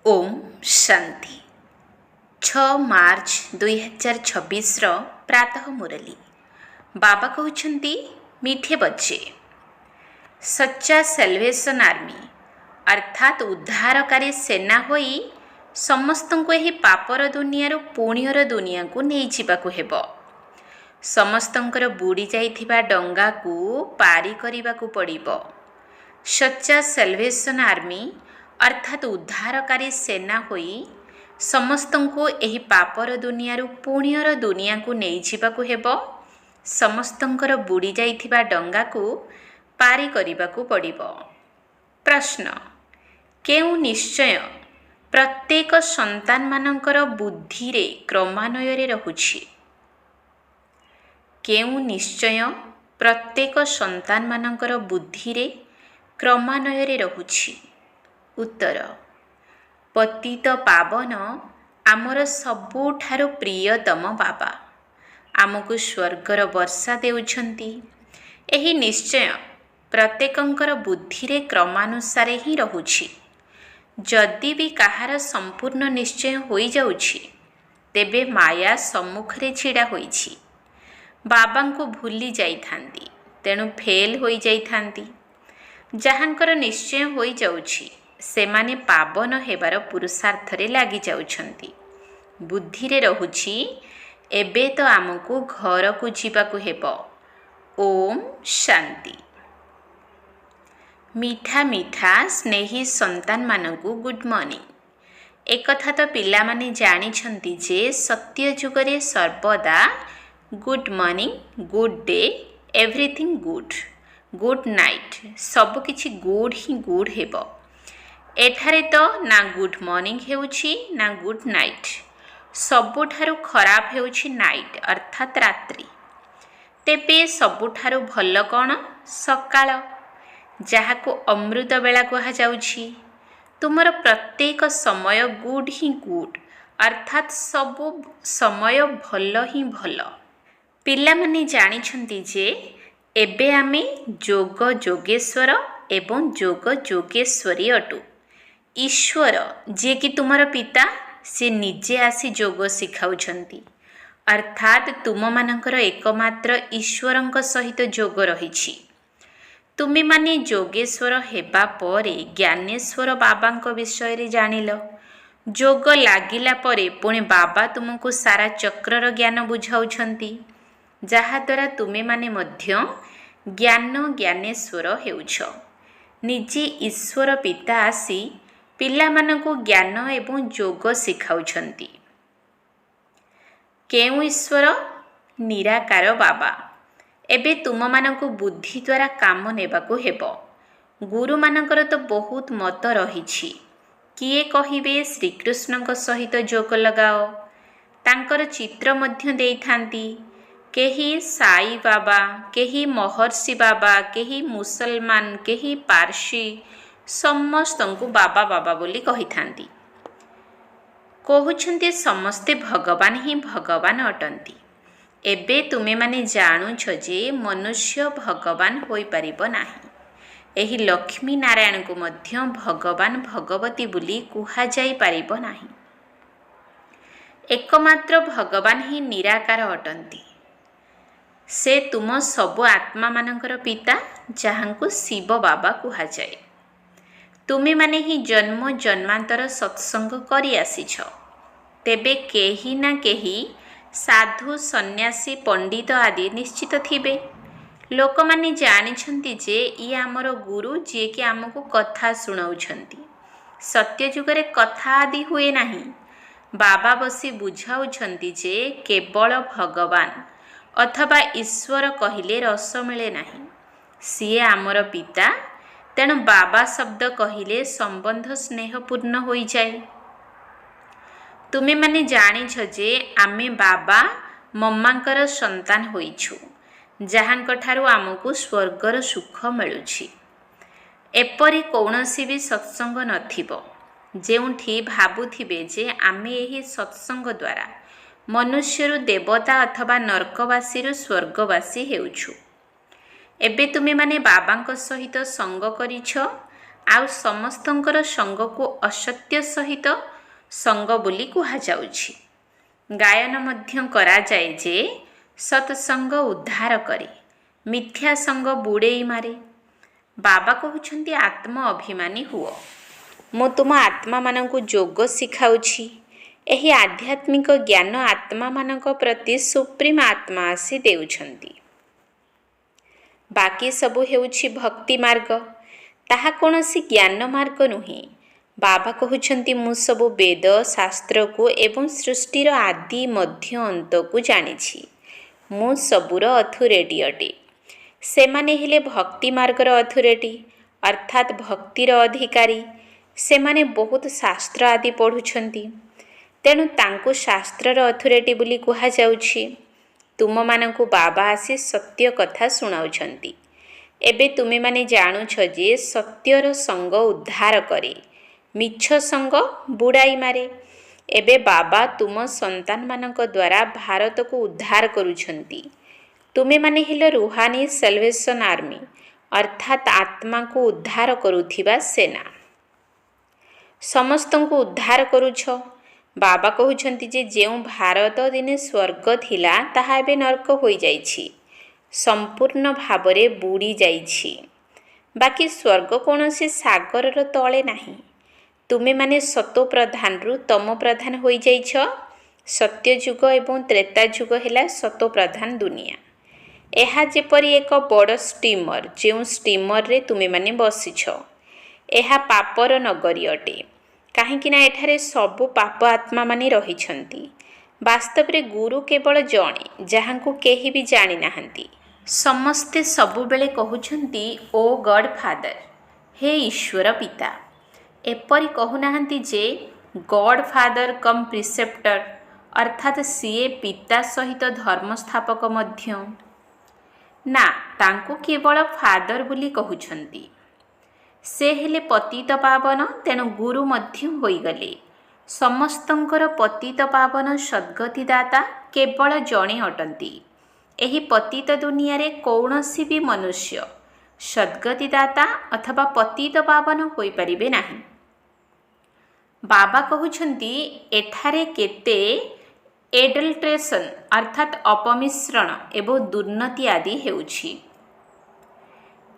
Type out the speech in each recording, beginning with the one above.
ओम शांति 6 मार्च 2026 प्रातः मुरली बाबा कहते मीठे बच्चे सच्चा सेल्वेशन आर्मी अर्थात उद्धारकारी सेना होई समस्त को यही पापर दुनिया पुण्यर दुनिया को नहीं जावाक हेब। समस्तंकर बुड़ी जाइथिबा डंगा को पारी करने को पड़िबो। सच्चा सेल्वेशन आर्मी अर्थात उद्धारकारी सेना होई समस्त को यही पापर दुनिया पुण्यर दुनिया को नहीं जावाक हेब। समस्तंकर बुड़ी जाइथिबा डंगा को पारी करने को पड़िबो। प्रश्न केउ निश्चय प्रत्येक संतान मानकर बुद्धि रे क्रमान्वय रे रहुछि? केउ निश्चय प्रत्येक संतान मानकर बुद्धि रे क्रमान्वय रे रहुछि? उत्तर पतित पावन आमर सबुठारु प्रियतम बाबा आमको स्वर्गर वर्षा देउछंती। एही निश्चय प्रत्येकंकर बुद्धि रे क्रमानुसार ही रहुछि। जदि भी कहार संपूर्ण निश्चय होई जाउछि तेबे माया सम्मुखरे छिड़ा होइछि। बाबा को भूली जाइथांती तेणु फेल होई जाइथांती। जहांकर निश्चय होई जाउछि सेमाने पावन हेबार पुरुषार्थ रे लागि जाउछंती। बुद्धि रे रहुछि एबे तो आमको घर को जीवाकु हेबो। ओम शांति। मीठा मीठा स्नेही संतान मानकु गुड मॉर्निंग। एक कथा तो पिला माने जानी छंती जे सत्य जुगरे सर्वदा good morning good day everything good good night सब किछि गुड ही गुड हेबो। एठारे तो ना गुड मॉर्निंग हेउछि ना गुड नाइट, सबुठारु खराब हेउछि नाइट अर्थात रात्रि। तेबे सबुठारु भल कौन? सकाळ, जहाको अमृत बेला कहा जाउछि। तुमर प्रत्येक समय गुड ही गुड अर्थात सबु समय भल ही भल। पिला माने जानी छंती जे एबे आमे जोग जोगेश्वर एवं जोग जोगेश्वरी अटु। ईश्वर जे कि तुमर पिता से निजे आसी जोग सिखाउछंती अर्थात तुम मानकर एकमात्र ईश्वरंक सहित जोग रहिछि। तुमे माने जोगेश्वर हेबा परे ज्ञानेश्वर बाबांक विषय रे जानिल। जोग लागिला परे पुणे बाबा तुमको सारा चक्रर ज्ञान बुझाउछंती, जहा द्वारा तुमे माने मध्य ज्ञान ज्ञानेश्वर हेउछ। निजे ईश्वर पिता आसी पिला मानकु ज्ञान एवं जोग सिखाउछंती। केउ ईश्वर? निराकार बाबा। एबे तुम मानकु बुद्धि द्वारा काम नेबाकु हेबो। गुरु मानकर तो बहुत मत रहिछि। किए कहिबे श्रीकृष्णक सहित जोग लगाओ, तांकर चित्र मध्य देइथांती। केही साई बाबा, केही महर्षि बाबा, केही मुसलमान, केही पारसी, समस्तंकु बाबा बाबा बोली कहिथांती। कहउछंती समस्ते भगवान ही भगवान अटंती। एबे तुमे माने जानुछ जे मनुष्य भगवान होई परिबो नाही। एही लक्ष्मी नारायण को मध्य भगवान भगवती बोली कुहा जाई परिबो नाही। एकमात्र भगवान ही निराकार अटंती। से तुम सबु आत्मा मानकर पिता, जहांको शिव बाबा कुहा जाए। तुमे माने ही जन्म जन्मांतर सत्संग करि आसीछ। तेबे केही ना केही साधु सन्यासी पंडित आदि निश्चित थिबे। लोक माने जानिछंती जे ई आमर गुरु जे कि आमको कथा सुनाउछंती। सत्य जुगरे कथा आदि हुए नाही। बाबा बसी बुझाउछंती जे केवल भगवान अथवा ईश्वर कहिले रस मिले नाही। सिए आमर पिता, तेणु बाबा शब्द कहिले संबंध स्नेहपूर्ण होई जाए। तुमे माने जानिछ जे आमे बाबा मम्मांकर संतान होइछु, जहांक ठारु आमको स्वर्गर सुख मिलुछि। एपरि कौनसी भी सत्संग नथिबो जेउठी भाबुथिबे जे आमे एही सत्संग द्वारा मनुष्यरु देवता अथवा नरकवासी स्वर्गवासी हेउछु। एबे तुमे माने बाबांक सहित संग करिछ ଆଉ ସମସ୍ତଙ୍କର ସଙ୍ଗକୁ ଅସତ୍ୟ ସହିତ ସଙ୍ଗ ବୋଲି କୁହାଯାଉଛି। ଗାୟନ ମଧ୍ୟ କରାଯାଏ ଯେ ସତ୍ସଙ୍ଗ ଉଦ୍ଧାର କରେ, ମିଥ୍ୟା ସଙ୍ଗ ବୁଡ଼େଇ ମାରେ। ବାବା କହୁଛନ୍ତି ଆତ୍ମ ଅଭିମାନୀ ହୁଅ। ମୁଁ ତୁମ ଆତ୍ମାମାନଙ୍କୁ ଯୋଗ ଶିଖାଉଛି। ଏହି ଆଧ୍ୟାତ୍ମିକ ଜ୍ଞାନ ଆତ୍ମାମାନଙ୍କ ପ୍ରତି ସୁପ୍ରିମ ଆତ୍ମା ଆସି ଦେଉଛନ୍ତି। ବାକି ସବୁ ହେଉଛି ଭକ୍ତି ମାର୍ଗ, ତାହା କୌଣସି ଜ୍ଞାନ ମାର୍ଗ ନୁହେଁ। ବାବା କହୁଛନ୍ତି ମୁଁ ସବୁ ବେଦ ଶାସ୍ତ୍ରକୁ ଏବଂ ସୃଷ୍ଟିର ଆଦି ମଧ୍ୟ ଅନ୍ତକୁ ଜାଣିଛି। ମୁଁ ସବୁର ଅଥରିଟି ଅଟେ। ସେମାନେ ହେଲେ ଭକ୍ତି ମାର୍ଗର ଅଥରିଟି ଅର୍ଥାତ୍ ଭକ୍ତିର ଅଧିକାରୀ। ସେମାନେ ବହୁତ ଶାସ୍ତ୍ର ଆଦି ପଢ଼ୁଛନ୍ତି, ତେଣୁ ତାଙ୍କୁ ଶାସ୍ତ୍ରର ଅଥରିଟି ବୋଲି କୁହାଯାଉଛି। ତୁମମାନଙ୍କୁ ବାବା ଆସି ସତ୍ୟ କଥା ଶୁଣାଉଛନ୍ତି। ଏବେ ତୁମେମାନେ ଜାଣୁଛ ଯେ ସତ୍ୟର ସଙ୍ଗ ଉଦ୍ଧାର କରେ, ମିଛ ସଙ୍ଗ ବୁଡ଼ାଇ ମାରେ। ଏବେ ବାବା ତୁମ ସନ୍ତାନମାନଙ୍କ ଦ୍ୱାରା ଭାରତକୁ ଉଦ୍ଧାର କରୁଛନ୍ତି। ତୁମେମାନେ ହେଲ ରୁହାନୀ ସେଲଭେସନ୍ ଆର୍ମି ଅର୍ଥାତ୍ ଆତ୍ମାକୁ ଉଦ୍ଧାର କରୁଥିବା ସେନା। ସମସ୍ତଙ୍କୁ ଉଦ୍ଧାର କରୁଛ। ବାବା କହୁଛନ୍ତି ଯେ ଯେଉଁ ଭାରତ ଦିନେ ସ୍ୱର୍ଗ ଥିଲା ତାହା ଏବେ ନର୍କ ହୋଇଯାଇଛି, ସମ୍ପୂର୍ଣ୍ଣ ଭାବରେ ବୁଡ଼ି ଯାଇଛି। ବାକି ସ୍ୱର୍ଗ କୌଣସି ସାଗରର ତଳେ ନାହିଁ। ତୁମେମାନେ ସତୋପ୍ରଧାନରୁ ତମୋପ୍ରଧାନ ହୋଇଯାଇଛ। ସତ୍ୟଯୁଗ ଏବଂ ତ୍ରେତାଯୁଗ ହେଲା ସତୋପ୍ରଧାନ ଦୁନିଆ। ଏହା ଯେପରି ଏକ ବଡ଼ ଷ୍ଟିମର, ଯେଉଁ ଷ୍ଟିମରରେ ତୁମେମାନେ ବସିଛ। ଏହା ପାପର ନଗରୀ ଅଟେ, କାହିଁକିନା ଏଠାରେ ସବୁ ପାପ ଆତ୍ମାମାନେ ରହିଛନ୍ତି। ବାସ୍ତବରେ ଗୁରୁ କେବଳ ଜଣେ, ଯାହାଙ୍କୁ କେହି ବି ଜାଣିନାହାନ୍ତି। ସମସ୍ତେ ସବୁବେଳେ କହୁଛନ୍ତି ଓ ଗଡ୍ ଫାଦର, ହେ ଈଶ୍ୱର ପିତା। ଏପରି କହୁନାହାନ୍ତି ଯେ ଗଡ୍ ଫାଦର କମ୍ ପ୍ରିସେପ୍ଟର ଅର୍ଥାତ୍ ସିଏ ପିତା ସହିତ ଧର୍ମସ୍ଥାପକ ମଧ୍ୟ। ନା, ତାଙ୍କୁ କେବଳ ଫାଦର ବୋଲି କହୁଛନ୍ତି। ସେ ହେଲେ ପତିତ ପାବନ, ତେଣୁ ଗୁରୁ ମଧ୍ୟ ହୋଇଗଲେ। ସମସ୍ତଙ୍କର ପତିତ ପାବନ ସଦ୍ଗତିଦାତା କେବଳ ଜଣେ ଅଟନ୍ତି। ଏହି ପତିତ ଦୁନିଆରେ କୌଣସି ବି ମନୁଷ୍ୟ ସଦ୍ଗତିଦାତା ଅଥବା ପତିତ ପାବନ ହୋଇପାରିବେ ନାହିଁ। ବାବା କହୁଛନ୍ତି ଏଠାରେ କେତେ ଏଡଲ୍ଟ୍ରେସନ୍ ଅର୍ଥାତ୍ ଅପମିଶ୍ରଣ ଏବଂ ଦୁର୍ନୀତି ଆଦି ହେଉଛି।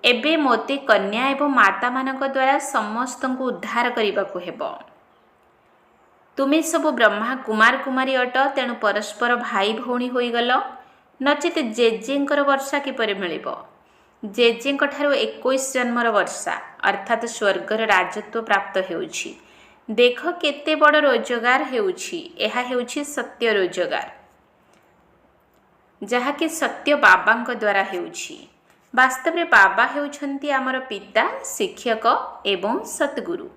ଏବେ ମୋତେ କନ୍ୟା ଏବଂ ମାତାମାନଙ୍କ ଦ୍ୱାରା ସମସ୍ତଙ୍କୁ ଉଦ୍ଧାର କରିବାକୁ ହେବ। ତୁମେ ସବୁ ବ୍ରହ୍ମା କୁମାର କୁମାରୀ ଅଟ, ତେଣୁ ପରସ୍ପର ଭାଇ ଭଉଣୀ ହୋଇଗଲ। ନଚେତ୍ ଜେଜେଙ୍କର ବର୍ଷା କିପରି ମିଳିବ? ଜେଜେଙ୍କଠାରୁ 21 ଜନ୍ମର ବର୍ଷା ଅର୍ଥାତ୍ ସ୍ୱର୍ଗର ରାଜତ୍ୱ ପ୍ରାପ୍ତ ହେଉଛି। ଦେଖ କେତେ ବଡ଼ ରୋଜଗାର ହେଉଛି। ଏହା ହେଉଛି ସତ୍ୟ ରୋଜଗାର, ଯାହାକି ସତ୍ୟ ବାବାଙ୍କ ଦ୍ୱାରା ହେଉଛି। ବାସ୍ତବରେ ବାବା ହେଉଛନ୍ତି ଆମର ପିତା, ଶିକ୍ଷକ ଏବଂ ସଦ୍ଗୁରୁ।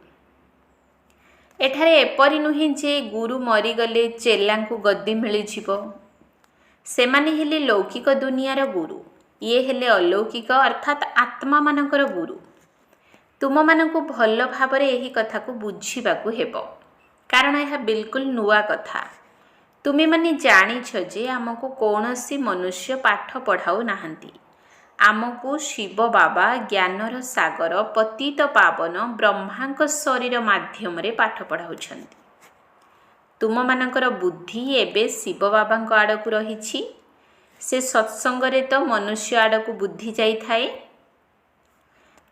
ଏଠାରେ ଏପରି ନୁହେଁ ଯେ ଗୁରୁ ମରିଗଲେ ଚେଲାଙ୍କୁ ଗଦି ମିଳିଯିବ। ସେମାନେ ହେଲେ ଲୌକିକ ଦୁନିଆର ଗୁରୁ, ଇଏ ହେଲେ ଅଲୌକିକ ଅର୍ଥାତ୍ ଆତ୍ମାମାନଙ୍କର ଗୁରୁ। ତୁମମାନଙ୍କୁ ଭଲ ଭାବରେ ଏହି କଥାକୁ ବୁଝିବାକୁ ହେବ, କାରଣ ଏହା ବିଲକୁଲ ନୂଆ କଥା। ତୁମେମାନେ ଜାଣିଛ ଯେ ଆମକୁ କୌଣସି ମନୁଷ୍ୟ ପାଠ ପଢ଼ାଉ ନାହାନ୍ତି। ଆମକୁ ଶିବ ବାବା ଜ୍ଞାନର ସାଗର ପତିତ ପାବନ ବ୍ରହ୍ମାଙ୍କ ଶରୀର ମାଧ୍ୟମରେ ପାଠ ପଢ଼ାଉଛନ୍ତି। ତୁମମାନଙ୍କର ବୁଦ୍ଧି ଏବେ ଶିବ ବାବାଙ୍କ ଆଡ଼କୁ ରହିଛି। ସେ ସତ୍ସଙ୍ଗରେ ତ ମନୁଷ୍ୟ ଆଡ଼କୁ ବୁଦ୍ଧି ଯାଇଥାଏ।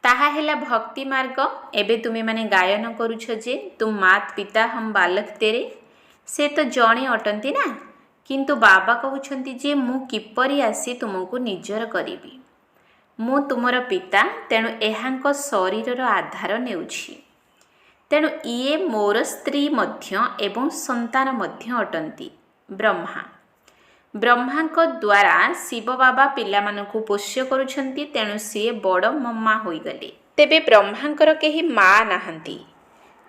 ତାହା ହେଲା ଭକ୍ତି ମାର୍ଗ। ଏବେ ତୁମେମାନେ ଗାୟନ କରୁଛ ଯେ ତୁମ ମାତ ପିତା ହମ ବାଲକ ତେରେ। ସେ ତ ଜଣେ ଅଟନ୍ତି ନା, କିନ୍ତୁ ବାବା କହୁଛନ୍ତି ଯେ ମୁଁ କିପରି ଆସି ତୁମକୁ ନିଜର କରିବି। ମୁଁ ତୁମର ପିତା, ତେଣୁ ଏହାଙ୍କ ଶରୀରର ଆଧାର ନେଉଛି। ତେଣୁ ଇଏ ମୋର ସ୍ତ୍ରୀ ମଧ୍ୟ ଏବଂ ସନ୍ତାନ ମଧ୍ୟ ଅଟନ୍ତି, ବ୍ରହ୍ମା। ବ୍ରହ୍ମାଙ୍କ ଦ୍ୱାରା ଶିବ ବାବା ପିଲାମାନଙ୍କୁ ପୋଷ୍ୟ କରୁଛନ୍ତି, ତେଣୁ ସିଏ ବଡ଼ ମମା ହୋଇଗଲେ। ତେବେ ବ୍ରହ୍ମାଙ୍କର କେହି ମା ନାହାନ୍ତି।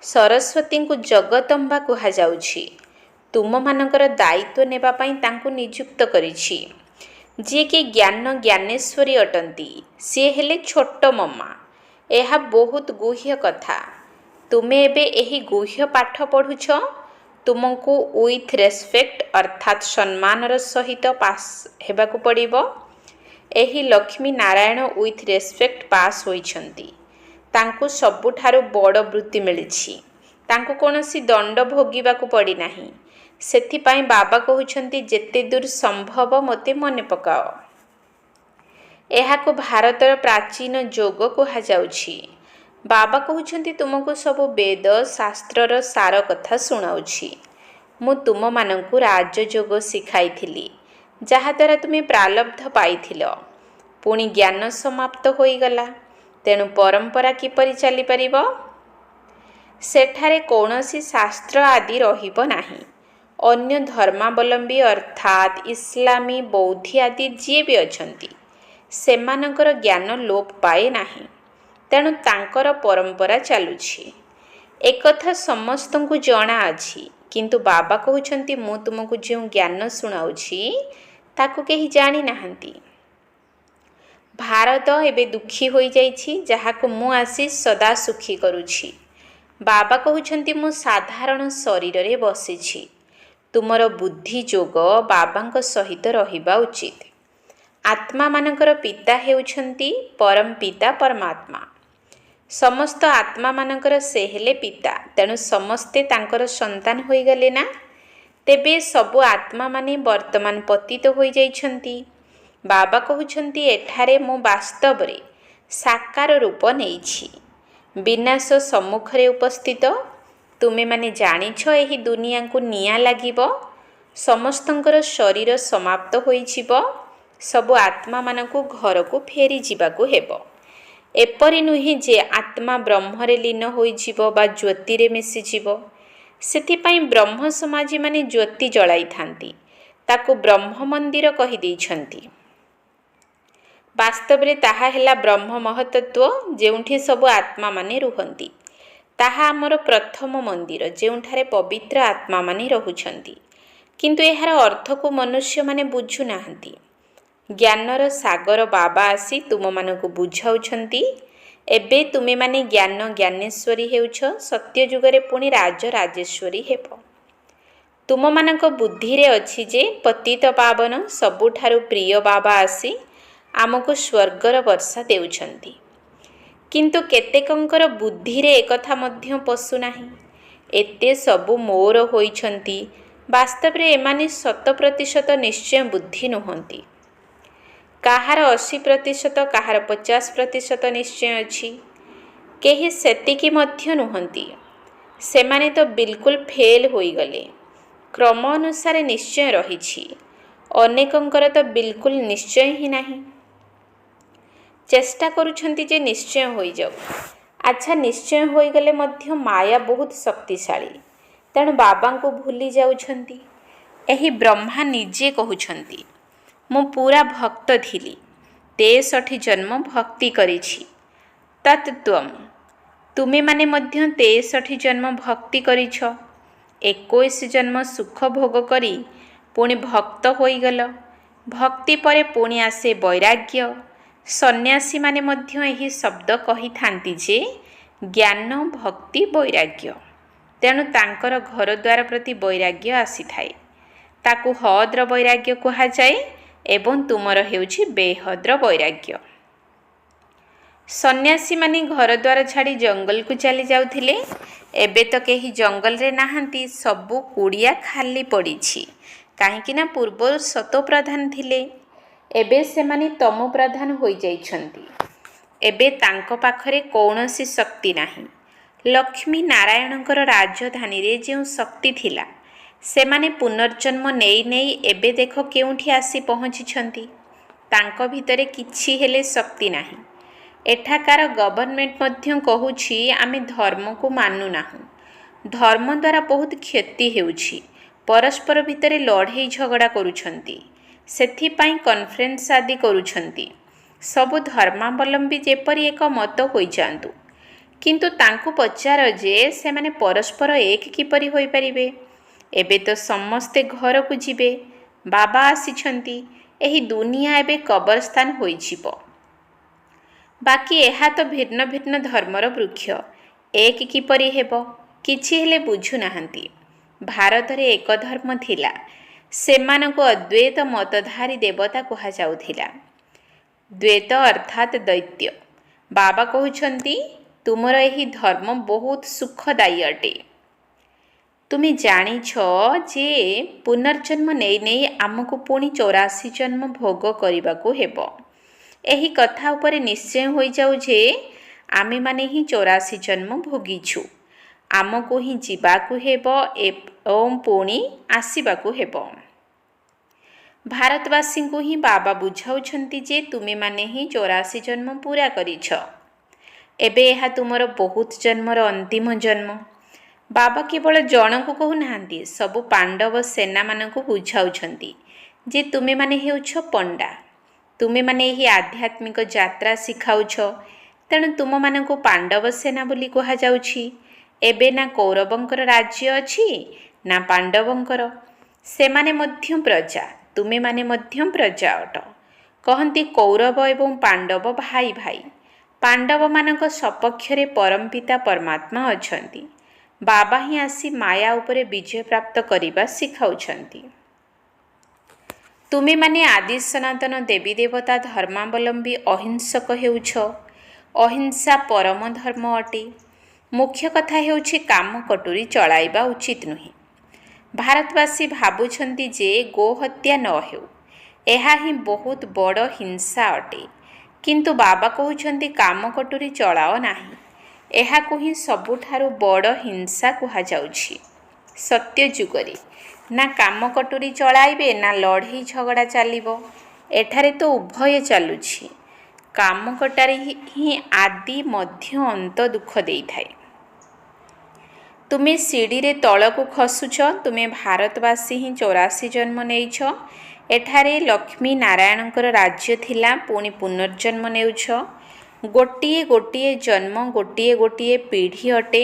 ସରସ୍ୱତୀଙ୍କୁ ଜଗଦମ୍ବା କୁହାଯାଉଛି। ତୁମମାନଙ୍କର ଦାୟିତ୍ୱ ନେବା ପାଇଁ ତାଙ୍କୁ ନିଯୁକ୍ତ କରିଛି। ଯିଏକି ଜ୍ଞାନ ଜ୍ଞାନେଶ୍ୱରୀ ଅଟନ୍ତି, ସିଏ ହେଲେ ଛୋଟ ମମା। ଏହା ବହୁତ ଗୁହ୍ୟ କଥା। ତୁମେ ଏବେ ଏହି ଗୁହ୍ୟ ପାଠ ପଢ଼ୁଛ। ତୁମକୁ ୱିଥ୍ ରେସ୍ପେକ୍ଟ ଅର୍ଥାତ୍ ସମ୍ମାନର ସହିତ ପାସ୍ ହେବାକୁ ପଡ଼ିବ। ଏହି Lakshmi Narayan with respect pass ହୋଇଛନ୍ତି। ତାଙ୍କୁ ସବୁଠାରୁ ବଡ଼ ବୃତ୍ତି ମିଳିଛି। ତାଙ୍କୁ କୌଣସି ଦଣ୍ଡ ଭୋଗିବାକୁ ପଡ଼ିନାହିଁ। ସେଥିପାଇଁ ବାବା କହୁଛନ୍ତି ଯେତେ ଦୂର ସମ୍ଭବ ମୋତେ ମନେ ପକାଅ। ଏହାକୁ ଭାରତର ପ୍ରାଚୀନ ଯୋଗ କୁହାଯାଉଛି। ବାବା କହୁଛନ୍ତି ତୁମକୁ ସବୁ ବେଦ ଶାସ୍ତ୍ରର ସାର କଥା ଶୁଣାଉଛି। ମୁଁ ତୁମମାନଙ୍କୁ ରାଜଯୋଗ ଶିଖାଇଥିଲି, ଯାହାଦ୍ୱାରା ତୁମେ ପ୍ରାରବ୍ଧ ପାଇଥିଲ। ପୁଣି ଜ୍ଞାନ ସମାପ୍ତ ହୋଇଗଲା। ତେଣୁ ପରମ୍ପରା କିପରି ଚାଲିପାରିବ? ସେଠାରେ କୌଣସି ଶାସ୍ତ୍ର ଆଦି ରହିବ ନାହିଁ। ଅନ୍ୟ ଧର୍ମାବଲମ୍ବୀ ଅର୍ଥାତ୍ ଇସଲାମୀ, ବୌଦ୍ଧୀ ଆଦି ଯିଏ ବି ଅଛନ୍ତି, ସେମାନଙ୍କର ଜ୍ଞାନ ଲୋପ ପାଏ ନାହିଁ। ତେଣୁ ତାଙ୍କର ପରମ୍ପରା ଚାଲୁଛି। ଏକଥା ସମସ୍ତଙ୍କୁ ଜଣାଅଛି। କିନ୍ତୁ ବାବା କହୁଛନ୍ତି ମୁଁ ତୁମକୁ ଯେଉଁ ଜ୍ଞାନ ଶୁଣାଉଛି ତାକୁ କେହି ଜାଣିନାହାନ୍ତି। ଭାରତ ଏବେ ଦୁଃଖୀ ହୋଇଯାଇଛି, ଯାହାକୁ ମୁଁ ଆସି ସଦା ସୁଖୀ କରୁଛି। ବାବା କହୁଛନ୍ତି ମୁଁ ସାଧାରଣ ଶରୀରରେ ବସିଛି। ତୁମର ବୁଦ୍ଧି ଯୋଗ ବାବାଙ୍କ ସହିତ ରହିବା ଉଚିତ। ଆତ୍ମାମାନଙ୍କର ପିତା ହେଉଛନ୍ତି ପରମ ପିତା ପରମାତ୍ମା। ସମସ୍ତ ଆତ୍ମାମାନଙ୍କର ସେ ହେଲେ ପିତା। ତେଣୁ ସମସ୍ତେ ତାଙ୍କର ସନ୍ତାନ ହୋଇଗଲେ ନା? ତେବେ ସବୁ ଆତ୍ମାମାନେ ବର୍ତ୍ତମାନ ପତିତ ହୋଇଯାଇଛନ୍ତି। ବାବା କହୁଛନ୍ତି ଏଠାରେ ମୁଁ ବାସ୍ତବରେ ସାକାର ରୂପ ନେଇଛି। ବିନାଶ ସମ୍ମୁଖରେ ଉପସ୍ଥିତ। ତୁମେମାନେ ଜାଣିଛ ଏହି ଦୁନିଆକୁ ନିଆଁ ଲାଗିବ। ସମସ୍ତଙ୍କର ଶରୀର ସମାପ୍ତ ହୋଇଯିବ। ସବୁ ଆତ୍ମାମାନଙ୍କୁ ଘରକୁ ଫେରିଯିବାକୁ ହେବ। ଏପରି ନୁହେଁ ଯେ ଆତ୍ମା ବ୍ରହ୍ମରେ ଲୀନ ହୋଇଯିବ ବା ଜ୍ୟୋତିରେ ମିଶିଯିବ। ସେଥିପାଇଁ ବ୍ରହ୍ମ ସମାଜୀମାନେ ଜ୍ୟୋତି ଜଳାଇଥାନ୍ତି। ତାକୁ ବ୍ରହ୍ମ ମନ୍ଦିର କହିଦେଇଛନ୍ତି। ବାସ୍ତବରେ ତାହା ହେଲା ବ୍ରହ୍ମ ମହତତ୍ଵ, ଯେଉଁଠି ସବୁ ଆତ୍ମାମାନେ ରୁହନ୍ତି। ତାହା ଆମର ପ୍ରଥମ ମନ୍ଦିର, ଯେଉଁଠାରେ ପବିତ୍ର ଆତ୍ମାମାନେ ରହୁଛନ୍ତି। କିନ୍ତୁ ଏହାର ଅର୍ଥକୁ ମନୁଷ୍ୟମାନେ ବୁଝୁନାହାନ୍ତି। ଜ୍ଞାନର ସାଗର ବାବା ଆସି ତୁମମାନଙ୍କୁ ବୁଝାଉଛନ୍ତି। ଏବେ ତୁମେମାନେ ଜ୍ଞାନ ଜ୍ଞାନେଶ୍ୱରୀ ହେଉଛ। ସତ୍ୟଯୁଗରେ ପୁଣି ରାଜ ରାଜେଶ୍ୱରୀ ହେବ। ତୁମମାନଙ୍କ ବୁଦ୍ଧିରେ ଅଛି ଯେ ପତିତ ପାବନ ସବୁଠାରୁ ପ୍ରିୟ ବାବା ଆସି ଆମକୁ ସ୍ୱର୍ଗର ବର୍ଷା ଦେଉଛନ୍ତି। କିନ୍ତୁ କେତେକଙ୍କର ବୁଦ୍ଧିରେ ଏକଥା ମଧ୍ୟ ପଶୁନାହିଁ। ଏତେ ସବୁ ମୋର ହୋଇଛନ୍ତି। ବାସ୍ତବରେ ଏମାନେ 100% ନିଶ୍ଚୟ ବୁଦ୍ଧି ନୁହନ୍ତି। କାହାର 80%, କାହାର 50% ନିଶ୍ଚୟ ଅଛି। କେହି ସେତିକି ମଧ୍ୟ ନୁହନ୍ତି। ସେମାନେ ତ ବିଲକୁଲ ଫେଲ୍ ହୋଇଗଲେ। କ୍ରମ ଅନୁସାରେ ନିଶ୍ଚୟ ରହିଛି। ଅନେକଙ୍କର ତ ବିଲକୁଲ ନିଶ୍ଚୟ ହିଁ ନାହିଁ। ଚେଷ୍ଟା କରୁଛନ୍ତି ଯେ ନିଶ୍ଚୟ ହୋଇଯାଉ। ଆଚ୍ଛା, ନିଶ୍ଚୟ ହୋଇଗଲେ ମଧ୍ୟ ମାୟା ବହୁତ ଶକ୍ତିଶାଳୀ। ତେଣୁ ବାବାଙ୍କୁ ଭୁଲି ଯାଉଛନ୍ତି। ଏହି ବ୍ରହ୍ମା ନିଜେ କହୁଛନ୍ତି ମୁଁ ପୁରା ଭକ୍ତ ଥିଲି। 63 ଜନ୍ମ ଭକ୍ତି କରିଛି। ତତ୍ତ୍ୱମ୍। ତୁମେମାନେ ମଧ୍ୟ 63 ଜନ୍ମ ଭକ୍ତି କରିଛ। 21 ଜନ୍ମ ସୁଖ ଭୋଗ କରି ପୁଣି ଭକ୍ତ ହୋଇଗଲ। ଭକ୍ତି ପରେ ପୁଣି ଆସେ ବୈରାଗ୍ୟ। ସନ୍ନ୍ୟାସୀମାନେ ମଧ୍ୟ ଏହି ଶବ୍ଦ କହିଥାନ୍ତି ଯେ ଜ୍ଞାନ, ଭକ୍ତି, ବୈରାଗ୍ୟ। ତେଣୁ ତାଙ୍କର ଘରଦ୍ୱାର ପ୍ରତି ବୈରାଗ୍ୟ ଆସିଥାଏ। ତାକୁ ହଦ୍ର ବୈରାଗ୍ୟ କୁହାଯାଏ ଏବଂ ତୁମର ହେଉଛି ବେହଦ୍ର ବୈରାଗ୍ୟ। ସନ୍ନ୍ୟାସୀମାନେ ଘରଦ୍ୱାର ଛାଡ଼ି ଜଙ୍ଗଲକୁ ଚାଲି ଯାଉଥିଲେ। ଏବେ ତ କେହି ଜଙ୍ଗଲରେ ନାହାନ୍ତି। ସବୁ କୁଡ଼ିଆ ଖାଲି ପଡ଼ିଛି। କାହିଁକି ନା ପୂର୍ବରୁ ସତୋପ୍ରଧାନ ଥିଲେ। ଏବେ ସେମାନେ ତମୋପ୍ରଧାନ ହୋଇଯାଇଛନ୍ତି। ଏବେ ତାଙ୍କ ପାଖରେ କୌଣସି ଶକ୍ତି ନାହିଁ। ଲକ୍ଷ୍ମୀ ନାରାୟଣଙ୍କର ରାଜଧାନୀରେ ଯେଉଁ ଶକ୍ତି ଥିଲା, ସେମାନେ ପୁନର୍ଜନ୍ମ ନେଇ ନେଇ ଏବେ ଦେଖ କେଉଁଠି ଆସି ପହଞ୍ଚିଛନ୍ତି। ତାଙ୍କ ଭିତରେ କିଛି ହେଲେ ଶକ୍ତି ନାହିଁ। ଏଠାକାର ଗଭର୍ଣ୍ଣମେଣ୍ଟ ମଧ୍ୟ କହୁଛି ଆମେ ଧର୍ମକୁ ମାନୁନାହୁଁ। ଧର୍ମ ଦ୍ୱାରା ବହୁତ କ୍ଷତି ହେଉଛି। ପରସ୍ପର ଭିତରେ ଲଢ଼େଇ ଝଗଡ଼ା କରୁଛନ୍ତି। ସେଥିପାଇଁ କନଫରେନ୍ସ ଆଦି କରୁଛନ୍ତି। ସବୁ ଧର୍ମାବଲମ୍ବୀ ଯେପରି ଏକ ମତ ହୋଇଯାଆନ୍ତୁ। କିନ୍ତୁ ତାଙ୍କୁ ପଚାର ଯେ ସେମାନେ ପରସ୍ପର ଏକ କିପରି ହୋଇପାରିବେ? ଏବେ ତ ସମସ୍ତେ ଘରକୁ ଯିବେ। ବାବା ଆସିଛନ୍ତି। ଏହି ଦୁନିଆ ଏବେ କବରସ୍ଥାନ ହୋଇଯିବ। ବାକି ଏହା ତ ଭିନ୍ନ ଭିନ୍ନ ଧର୍ମର ବୃକ୍ଷ। ଏକ କିପରି ହେବ? କିଛି ହେଲେ ବୁଝୁନାହାନ୍ତି। ଭାରତରେ ଏକ ଧର୍ମ ଥିଲା। ସେମାନଙ୍କୁ ଅଦ୍ୱୈତ ମତଧାରୀ ଦେବତା କୁହାଯାଉଥିଲା। ଦ୍ୱୈତ ଅର୍ଥାତ୍ ଦୈତ୍ୟ। ବାବା କହୁଛନ୍ତି ତୁମର ଏହି ଧର୍ମ ବହୁତ ସୁଖଦାୟୀ ଅଟେ। ତୁମେ ଜାଣିଛ ଯେ ପୁନର୍ଜନ୍ମ ନେଇ ନେଇ ଆମକୁ ପୁଣି 84 ଜନ୍ମ ଭୋଗ କରିବାକୁ ହେବ। ଏହି କଥା ଉପରେ ନିଶ୍ଚୟ ହୋଇଯାଉ ଯେ ଆମେମାନେ ହିଁ 84 ଜନ୍ମ ଭୋଗିଛୁ। ଆମକୁ ହିଁ ଯିବାକୁ ହେବ ଏବଂ ପୁଣି ଆସିବାକୁ ହେବ। ଭାରତବାସୀଙ୍କୁ ହିଁ ବାବା ବୁଝାଉଛନ୍ତି ଯେ ତୁମେମାନେ ହିଁ 84 ଜନ୍ମ ପୂରା କରିଛ। ଏବେ ଏହା ତୁମର ବହୁତ ଜନ୍ମର ଅନ୍ତିମ ଜନ୍ମ। ବାବା କେବଳ ଜଣକୁ କହୁନାହାନ୍ତି, ସବୁ ପାଣ୍ଡବ ସେନାମାନଙ୍କୁ ବୁଝାଉଛନ୍ତି ଯେ ତୁମେମାନେ ହେଉଛ ପଣ୍ଡା। ତୁମେମାନେ ଏହି ଆଧ୍ୟାତ୍ମିକ ଯାତ୍ରା ଶିଖାଉଛ, ତେଣୁ ତୁମମାନଙ୍କୁ ପାଣ୍ଡବ ସେନା ବୋଲି କୁହାଯାଉଛି। ଏବେ ନା କୌରବଙ୍କର ରାଜ୍ୟ ଅଛି ନା ପାଣ୍ଡବଙ୍କର। ସେମାନେ ମଧ୍ୟ ପ୍ରଜା, ତୁମେମାନେ ମଧ୍ୟ ପ୍ରଜା ଅଟ। କହନ୍ତି କୌରବ ଏବଂ ପାଣ୍ଡବ ଭାଇ ଭାଇ। ପାଣ୍ଡବମାନଙ୍କ ସପକ୍ଷରେ ପରମପିତା ପରମାତ୍ମା ଅଛନ୍ତି। ବାବା ହିଁ ଆସି ମାୟା ଉପରେ ବିଜୟ ପ୍ରାପ୍ତ କରିବା ଶିଖାଉଛନ୍ତି। ତୁମେମାନେ ଆଦି ସନାତନ ଦେବୀ ଦେବତା ଧର୍ମାବଲମ୍ବୀ ଅହିଂସକ ହେଉଛ। ଅହିଂସା ପରମ ଧର୍ମ ଅଟେ। ମୁଖ୍ୟ କଥା ହେଉଛି କାମ କଟୁରୀ ଚଳାଇବା ଉଚିତ ନୁହେଁ। ଭାରତବାସୀ ଭାବୁଛନ୍ତି ଯେ ଗୋହତ୍ୟା ନ ହେଉ, ଏହା ହିଁ ବହୁତ ବଡ଼ ହିଂସା ଅଟେ। କିନ୍ତୁ ବାବା କହୁଛନ୍ତି କାମ କଟୁରୀ ଚଳାଅ ନାହିଁ। ଏହାକୁ ହିଁ ସବୁଠାରୁ ବଡ଼ ହିଂସା କୁହାଯାଉଛି। ସତ୍ୟ ଯୁଗରେ ନା କାମ କଟୁରୀ ଚଳାଇବେ ନା ଲଢ଼େଇ ଝଗଡ଼ା ଚାଲିବ। ଏଠାରେ ତ ଉଭୟ ଚାଲୁଛି। କାମ କଟାରେ ହିଁ ଆଦି ମଧ୍ୟ ଅନ୍ତ ଦୁଃଖ ଦେଇଥାଏ। ତୁମେ ସିଡ଼ିରେ ତଳକୁ ଖସୁଛ। ତୁମେ ଭାରତବାସୀ ହିଁ 84 ଜନ୍ମ ନେଇଛ। ଏଠାରେ ଲକ୍ଷ୍ମୀ ନାରାୟଣଙ୍କର ରାଜ୍ୟ ଥିଲା, ପୁଣି ପୁନର୍ଜନ୍ମ ନେଉଛ। ଗୋଟିଏ ଗୋଟିଏ ଜନ୍ମ ଗୋଟିଏ ଗୋଟିଏ ପିଢ଼ି ଅଟେ।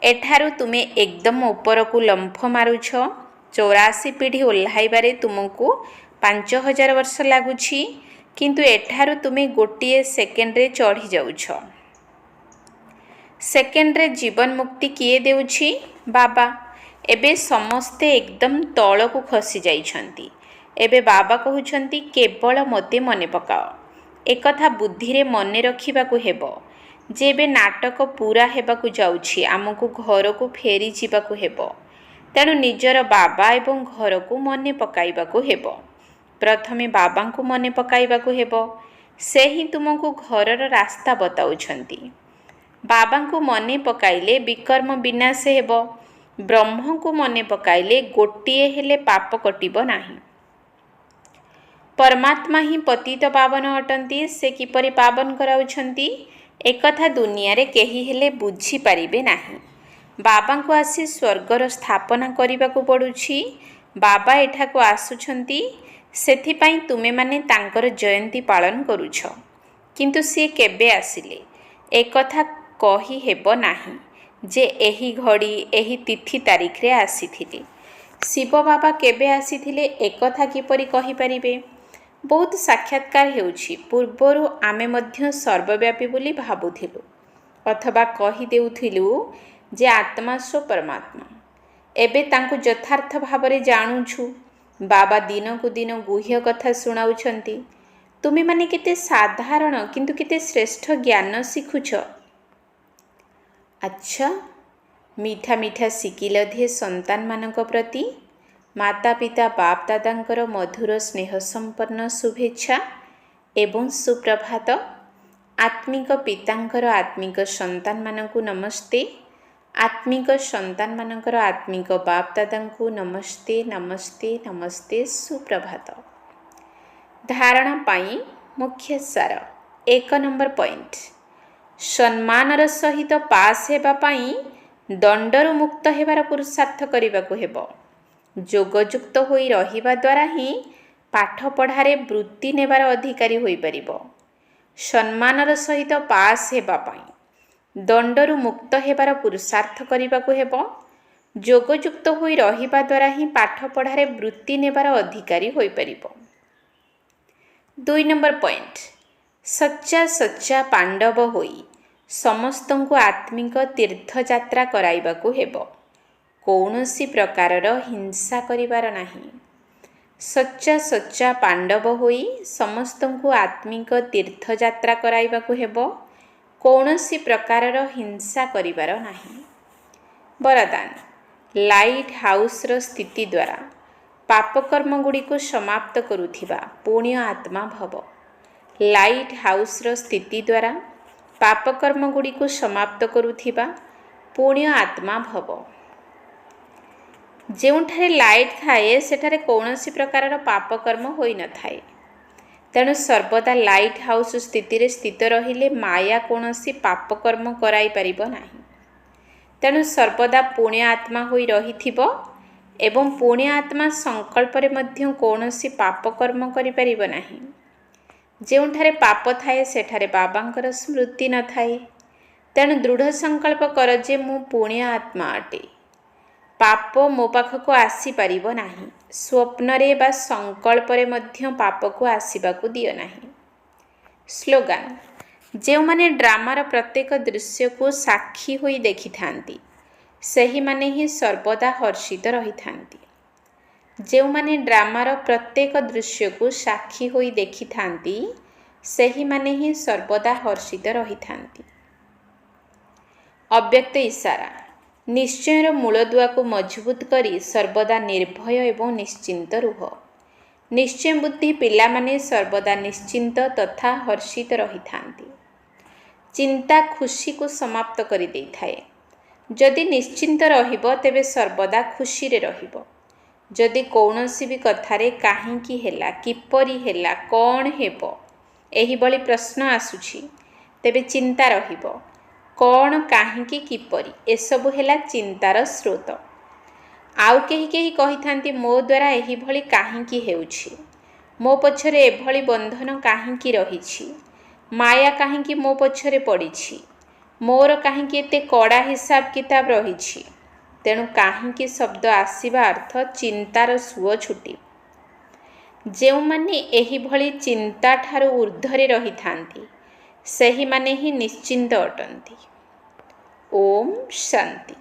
ଏଠାରୁ ତୁମେ ଏକଦମ ଉପରକୁ ଲମ୍ଫ ମାରୁଛ। 84 ପିଢ଼ି ଓହ୍ଲାଇବାରେ ତୁମକୁ 5000 ବର୍ଷ ଲାଗୁଛି, କିନ୍ତୁ ଏଠାରୁ ତୁମେ ଗୋଟିଏ ସେକେଣ୍ଡରେ ଚଢ଼ି ଯାଉଛ। ସେକେଣ୍ଡରେ ଜୀବନ ମୁକ୍ତି କିଏ ଦେଉଛି? ବାବା। ଏବେ ସମସ୍ତେ ଏକଦମ ତଳକୁ ଖସି ଯାଇଛନ୍ତି। ଏବେ ବାବା କହୁଛନ୍ତି କେବଳ ମୋତେ ମନେ ପକାଅ। ଏକଥା ବୁଦ୍ଧିରେ ମନେ ରଖିବାକୁ ହେବ ଯେ ଏବେ ନାଟକ ପୂରା ହେବାକୁ ଯାଉଛି। ଆମକୁ ଘରକୁ ଫେରି ଯିବାକୁ ହେବ। ତେଣୁ ନିଜର ବାବା ଏବଂ ଘରକୁ ମନେ ପକାଇବାକୁ ହେବ। ପ୍ରଥମେ ବାବାଙ୍କୁ ମନେ ପକାଇବାକୁ ହେବ। ସେ ହିଁ ତୁମକୁ ଘରର ରାସ୍ତା ବତାଉଛନ୍ତି। ବାବାଙ୍କୁ ମନେ ପକାଇଲେ ବିକର୍ମ ବିନାଶ ହେବ। ବ୍ରହ୍ମଙ୍କୁ ମନେ ପକାଇଲେ ଗୋଟିଏ ହେଲେ ପାପ କଟିବ ନାହିଁ। ପରମାତ୍ମା ହିଁ ପତିତ ପାବନ ଅଟନ୍ତି। ସେ କିପରି ପାବନ କରାଉଛନ୍ତି, ଏକଥା ଦୁନିଆରେ କେହି ହେଲେ ବୁଝିପାରିବେ ନାହିଁ। ବାବାଙ୍କୁ ଆସି ସ୍ୱର୍ଗର ସ୍ଥାପନା କରିବାକୁ ପଡ଼ୁଛି। ବାବା ଏଠାକୁ ଆସୁଛନ୍ତି, ସେଥିପାଇଁ ତୁମେମାନେ ତାଙ୍କର ଜୟନ୍ତୀ ପାଳନ କରୁଛ। କିନ୍ତୁ ସିଏ କେବେ ଆସିଲେ, ଏକଥା କହି ହେବ ନାହିଁ ଯେ ଏହି ଘଡ଼ି ଏହି ତିଥି ତାରିଖରେ ଆସିଥିଲେ। ଶିବ ବାବା କେବେ ଆସିଥିଲେ, ଏକଥା କିପରି କହିପାରିବେ? ବହୁତ ସାକ୍ଷାତକାର ହେଉଛି। ପୂର୍ବରୁ ଆମେ ମଧ୍ୟ ସର୍ବବ୍ୟାପୀ ବୋଲି ଭାବୁଥିଲୁ, ଅଥବା କହିଦେଉଥିଲୁ ଯେ ଆତ୍ମା ସ୍ୱ ପରମାତ୍ମା। ଏବେ ତାଙ୍କୁ ଯଥାର୍ଥ ଭାବରେ ଜାଣୁଛୁ। ବାବା ଦିନକୁ ଦିନ ଗୁହ୍ୟ କଥା ଶୁଣାଉଛନ୍ତି। ତୁମେମାନେ କେତେ ସାଧାରଣ କିନ୍ତୁ କେତେ ଶ୍ରେଷ୍ଠ ଜ୍ଞାନ ଶିଖୁଛ। ଆଚ୍ଛା, ମିଠା ମିଠା ଶିକିଲ ଦିଏ ସନ୍ତାନମାନଙ୍କ ପ୍ରତି ମାତା ପିତା ବାପ ଦାଦାଙ୍କର ମଧୁର ସ୍ନେହ ସମ୍ପନ୍ନ ଶୁଭେଚ୍ଛା ଏବଂ ସୁପ୍ରଭାତ। ଆତ୍ମିକ ପିତାଙ୍କର ଆତ୍ମିକ ସନ୍ତାନମାନଙ୍କୁ ନମସ୍ତେ। ଆତ୍ମିକ ସନ୍ତାନମାନଙ୍କର ଆତ୍ମିକ ବାପ ଦାଦାଙ୍କୁ ନମସ୍ତେ ନମସ୍ତେ ନମସ୍ତେ, ସୁପ୍ରଭାତ। ଧାରଣା ପାଇଁ ମୁଖ୍ୟ ସାର। 1 ନମ୍ବର ପଏଣ୍ଟ, ସମ୍ମାନର ସହିତ ପାସ୍ ହେବା ପାଇଁ ଦଣ୍ଡରୁ ମୁକ୍ତ ହେବାର ପୁରୁଷାର୍ଥ କରିବାକୁ ହେବ। ଯୋଗଯୁକ୍ତ ହୋଇ ରହିବା ଦ୍ୱାରା ହିଁ ପାଠପଢ଼ାରେ ବୃତ୍ତି ନେବାର ଅଧିକାରୀ ହୋଇପାରିବ। ସମ୍ମାନର ସହିତ ପାସ୍ ହେବା ପାଇଁ ଦଣ୍ଡରୁ ମୁକ୍ତ ହେବାର ପୁରୁଷାର୍ଥ କରିବାକୁ ହେବ। ଯୋଗଯୁକ୍ତ ହୋଇ ରହିବା ଦ୍ୱାରା ହିଁ ପାଠପଢ଼ାରେ ବୃତ୍ତି ନେବାର ଅଧିକାରୀ ହୋଇପାରିବ। 2 ନମ୍ବର ପଏଣ୍ଟ, ସଚ୍ଚା ସଚ୍ଚା ପାଣ୍ଡବ ହୋଇ ସମସ୍ତଙ୍କୁ ଆତ୍ମିକ ତୀର୍ଥଯାତ୍ରା କରାଇବାକୁ ହେବ। କୌଣସି ପ୍ରକାରର ହିଂସା କରିବାର ନାହିଁ। ସଚ୍ଚା ସଚ୍ଚା ପାଣ୍ଡବ ହୋଇ ସମସ୍ତଙ୍କୁ ଆତ୍ମିକ ତୀର୍ଥଯାତ୍ରା କରାଇବାକୁ ହେବ। କୌଣସି ପ୍ରକାରର ହିଂସା କରିବାର ନାହିଁ। ବରଦାନ ଲାଇଟ୍ ହାଉସ୍ର ସ୍ଥିତି ଦ୍ୱାରା ପାପକର୍ମଗୁଡ଼ିକୁ ସମାପ୍ତ କରୁଥିବା ପୁଣ୍ୟ ଆତ୍ମା ଭବ। ଲାଇଟ୍ ହାଉସ୍ର ସ୍ଥିତି ଦ୍ୱାରା ପାପକର୍ମଗୁଡ଼ିକୁ ସମାପ୍ତ କରୁଥିବା ପୁଣ୍ୟ ଆତ୍ମା ଭବ। ଯେଉଁଠାରେ ଲାଇଟ୍ ଥାଏ ସେଠାରେ କୌଣସି ପ୍ରକାରର ପାପକର୍ମ ହୋଇନଥାଏ। ତେଣୁ ସର୍ବଦା ଲାଇଟ୍ ହାଉସ୍ ସ୍ଥିତିରେ ସ୍ଥିତ ରହିଲେ ମାୟା କୌଣସି ପାପକର୍ମ କରାଇ ପାରିବ ନାହିଁ। ତେଣୁ ସର୍ବଦା ପୁଣ୍ୟ ଆତ୍ମା ହୋଇ ରହିଥିବ ଏବଂ ପୁଣ୍ୟ ଆତ୍ମା ସଂକଳ୍ପରେ ମଧ୍ୟ କୌଣସି ପାପକର୍ମ କରିପାରିବ ନାହିଁ। ଯେଉଁଠାରେ ପାପ ଥାଏ ସେଠାରେ ବାବାଙ୍କର ସ୍ମୃତି ନଥାଏ। ତେଣୁ ଦୃଢ଼ ସଂକଳ୍ପ କର ଯେ ମୁଁ ପୁଣ୍ୟ ଆତ୍ମା ଅଟେ। ପାପ ମୋ ପାଖକୁ ଆସିପାରିବ ନାହିଁ। ସ୍ୱପ୍ନରେ ବା ସଂକଳ୍ପରେ ମଧ୍ୟ ପାପକୁ ଆସିବାକୁ ଦିଅ ନାହିଁ। ସ୍ଲୋଗାନ ଯେଉଁମାନେ ଡ୍ରାମାର ପ୍ରତ୍ୟେକ ଦୃଶ୍ୟକୁ ସାକ୍ଷୀ ହୋଇ ଦେଖିଥାନ୍ତି ସେହିମାନେ ହିଁ ସର୍ବଦା ହର୍ଷିତ ରହିଥାନ୍ତି। ଯେଉଁମାନେ ଡ୍ରାମାର ପ୍ରତ୍ୟେକ ଦୃଶ୍ୟକୁ ସାକ୍ଷୀ ହୋଇ ଦେଖିଥାନ୍ତି ସେହିମାନେ ହିଁ ସର୍ବଦା ହର୍ଷିତ ରହିଥାନ୍ତି। ଅବ୍ୟକ୍ତ ଇଶାରା ନିଶ୍ଚୟର ମୂଳଦୁଆକୁ ମଜବୁତ କରି ସର୍ବଦା ନିର୍ଭୟ ଏବଂ ନିଶ୍ଚିନ୍ତ ରୁହ। ନିଶ୍ଚୟ ବୁଦ୍ଧି ପିଲାମାନେ ସର୍ବଦା ନିଶ୍ଚିନ୍ତ ତଥା ହର୍ଷିତ ରହିଥାନ୍ତି। ଚିନ୍ତା ଖୁସିକୁ ସମାପ୍ତ କରିଦେଇଥାଏ। ଯଦି ନିଶ୍ଚିନ୍ତ ରହିବ ତେବେ ସର୍ବଦା ଖୁସିରେ ରହିବ। ଯଦି କୌଣସି ବି କଥାରେ କାହିଁକି ହେଲା, କିପରି ହେଲା, କ'ଣ ହେବ ଏହିଭଳି ପ୍ରଶ୍ନ ଆସୁଛି ତେବେ ଚିନ୍ତା ରହିବ। କ'ଣ, କାହିଁକି, କିପରି ଏସବୁ ହେଲା ଚିନ୍ତାର ସ୍ରୋତ। ଆଉ କେହି କହିଥାନ୍ତି ମୋ ଦ୍ୱାରା ଏହିଭଳି କାହିଁକି ହେଉଛି, ମୋ ପଛରେ ଏଭଳି ବନ୍ଧନ କାହିଁକି ରହିଛି, ମାୟା କାହିଁକି ମୋ ପଛରେ ପଡ଼ିଛି, ମୋର କାହିଁକି ଏତେ କଡ଼ା ହିସାବ କିତାବ ରହିଛି। ତେଣୁ କାହିଁକି ଶବ୍ଦ ଆସିବା ଅର୍ଥ ଚିନ୍ତାର ସୁଅ ଛୁଟିବ। ଯେଉଁମାନେ ଏହିଭଳି ଚିନ୍ତାଠାରୁ ଊର୍ଦ୍ଧ୍ୱରେ ରହିଥାନ୍ତି ସେହିମାନେ ହିଁ ନିଶ୍ଚିନ୍ତ ଅଟନ୍ତି। ଓମ୍ ଶାନ୍ତି।